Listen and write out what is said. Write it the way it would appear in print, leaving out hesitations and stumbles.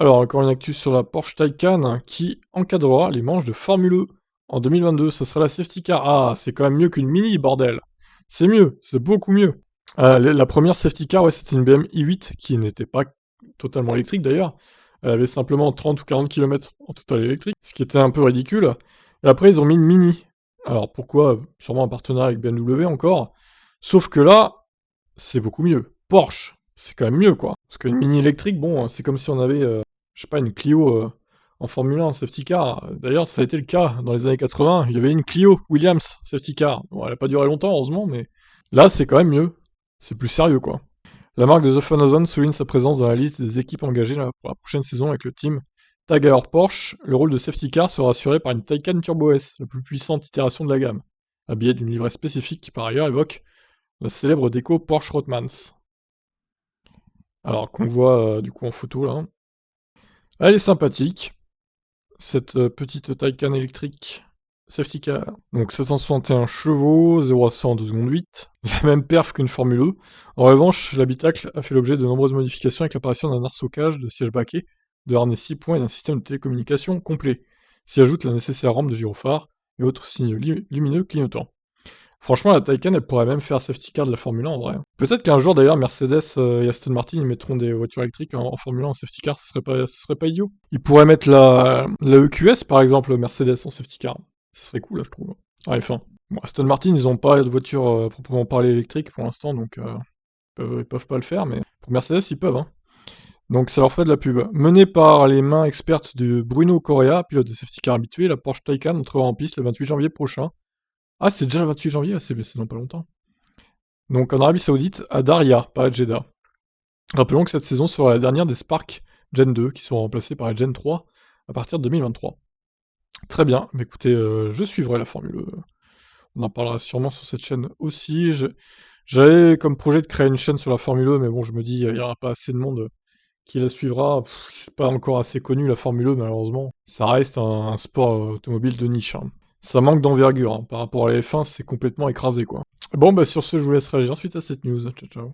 Alors, encore une actu sur la Porsche Taycan qui encadrera les manches de Formule E en 2022. Ce sera la safety car. Ah, c'est quand même mieux qu'une Mini, bordel. C'est mieux, c'est beaucoup mieux. La première safety car, ouais, c'était une BM i8 qui n'était pas totalement électrique d'ailleurs. Elle avait simplement 30 ou 40 km en total électrique, ce qui était un peu ridicule. Et après, ils ont mis une Mini. Alors pourquoi? Sûrement un partenariat avec BMW encore. Sauf que là, c'est beaucoup mieux. Porsche, c'est quand même mieux, quoi. Parce qu'une Mini électrique, bon, c'est comme si on avait, je sais pas, une Clio en Formule 1 en safety car. D'ailleurs, ça a été le cas dans les années 80. Il y avait une Clio Williams safety car. Bon, elle a pas duré longtemps, heureusement, mais là, c'est quand même mieux. C'est plus sérieux, quoi. La marque de The Fun Ozone souligne sa présence dans la liste des équipes engagées pour la prochaine saison avec le team Tag Heuer Porsche. Le rôle de safety car sera assuré par une Taycan Turbo S, la plus puissante itération de la gamme, habillée d'une livrée spécifique qui par ailleurs évoque la célèbre déco Porsche Rothmans. Alors qu'on voit du coup en photo là. Elle est sympathique, cette petite Taycan électrique safety car. Donc 761 chevaux, 0 à 100 en 2 secondes 8. La même perf qu'une Formule E. En revanche, l'habitacle a fait l'objet de nombreuses modifications avec l'apparition d'un arceau-cage, de siège baquet, de harnais 6 points et d'un système de télécommunication complet. S'y ajoute la nécessaire rampe de gyrophare et autres signes lumineux clignotants. Franchement, la Taycan, elle pourrait même faire safety car de la Formule 1 en vrai. Peut-être qu'un jour d'ailleurs, Mercedes et Aston Martin ils mettront des voitures électriques en Formule 1 en safety car, ce serait pas idiot. Ils pourraient mettre la EQS par exemple, Mercedes en safety car. Ce serait cool là, je trouve. Ah, F1. Bon, Aston Martin, ils ont pas de voiture proprement parler électrique pour l'instant, donc ils peuvent pas le faire, mais pour Mercedes, ils peuvent. Hein. Donc ça leur ferait de la pub. Menée par les mains expertes de Bruno Correa, pilote de safety car habitué, la Porsche Taycan entrera en piste le 28 janvier prochain. Ah, c'est déjà le 28 janvier, ah, c'est dans pas longtemps. Donc en Arabie Saoudite, à Daria, pas à Jeddah. Rappelons que cette saison sera la dernière des Spark Gen 2, qui seront remplacés par la Gen 3 à partir de 2023. Très bien, mais écoutez, je suivrai la Formule E. On en parlera sûrement sur cette chaîne aussi. J'avais comme projet de créer une chaîne sur la Formule E, mais bon, je me dis, il n'y aura pas assez de monde qui la suivra. C'est pas encore assez connu la Formule E, malheureusement. Ça reste un sport automobile de niche. Hein. Ça manque d'envergure. Hein. Par rapport à la F1, c'est complètement écrasé, quoi. Bon, bah sur ce, je vous laisse réagir suite à cette news. Ciao, ciao.